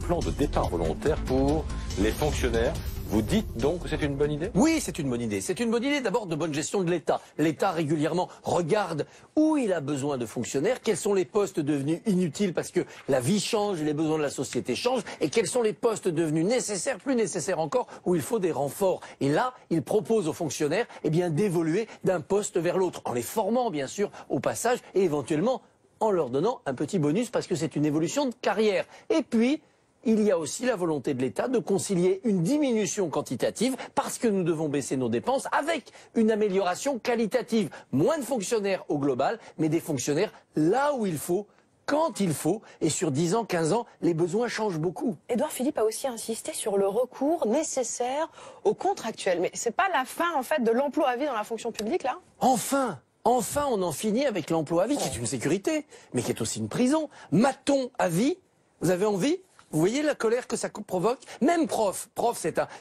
plan de départ volontaire pour les fonctionnaires. Vous dites donc que c'est une bonne idée? Oui, c'est une bonne idée. C'est une bonne idée d'abord de bonne gestion de l'État. L'État régulièrement regarde où il a besoin de fonctionnaires, quels sont les postes devenus inutiles parce que la vie change, les besoins de la société changent, et quels sont les postes devenus nécessaires, plus nécessaires encore, où il faut des renforts. Et là, il propose aux fonctionnaires d'évoluer d'un poste vers l'autre, en les formant bien sûr au passage, et éventuellement en leur donnant un petit bonus parce que c'est une évolution de carrière. Et puis, il y a aussi la volonté de l'État de concilier une diminution quantitative parce que nous devons baisser nos dépenses avec une amélioration qualitative. Moins de fonctionnaires au global, mais des fonctionnaires là où il faut, quand il faut, et sur 10 ans, 15 ans, les besoins changent beaucoup. Édouard Philippe a aussi insisté sur le recours nécessaire aux contractuels. Mais c'est pas la fin en fait de l'emploi à vie dans la fonction publique là? Enfin, on en finit avec l'emploi à vie, qui est une sécurité, mais qui est aussi une prison. M'a-t-on à vie? Vous avez envie? Vous voyez la colère que ça provoque? Même prof,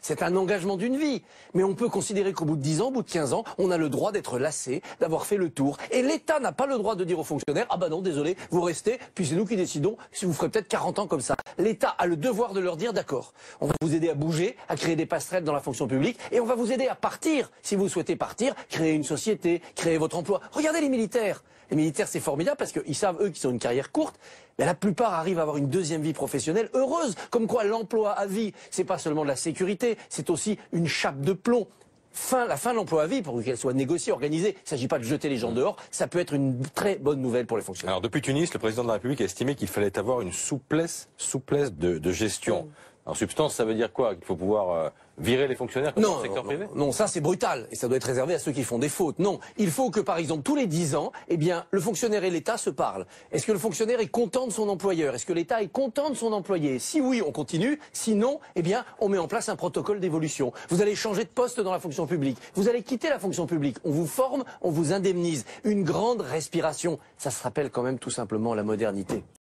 c'est un engagement d'une vie. Mais on peut considérer qu'au bout de 10 ans, au bout de 15 ans, on a le droit d'être lassé, d'avoir fait le tour. Et l'État n'a pas le droit de dire aux fonctionnaires, ah bah non, désolé, vous restez, puis c'est nous qui décidons si vous ferez peut-être 40 ans comme ça. L'État a le devoir de leur dire, d'accord, on va vous aider à bouger, à créer des passerelles dans la fonction publique, et on va vous aider à partir. Si vous souhaitez partir, créer une société, créer votre emploi. Regardez les militaires. Les militaires, c'est formidable parce qu'ils savent, eux, qu'ils ont une carrière courte, mais la plupart arrivent à avoir une deuxième vie professionnelle heureuse. Comme quoi, l'emploi à vie, c'est pas seulement de la sécurité, c'est aussi une chape de plomb. La fin de l'emploi à vie, pour qu'elle soit négociée, organisée, il ne s'agit pas de jeter les gens dehors, ça peut être une très bonne nouvelle pour les fonctionnaires. Alors, depuis Tunis, le président de la République a estimé qu'il fallait avoir une souplesse de gestion. En substance, ça veut dire quoi? Qu'il faut pouvoir virer les fonctionnaires comme dans le secteur privé? Non, ça c'est brutal et ça doit être réservé à ceux qui font des fautes. Non, il faut que par exemple tous les 10 ans, le fonctionnaire et l'État se parlent. Est-ce que le fonctionnaire est content de son employeur? Est-ce que l'État est content de son employé? Si oui, on continue. Sinon, on met en place un protocole d'évolution. Vous allez changer de poste dans la fonction publique. Vous allez quitter la fonction publique. On vous forme, on vous indemnise. Une grande respiration. Ça se rappelle quand même tout simplement la modernité.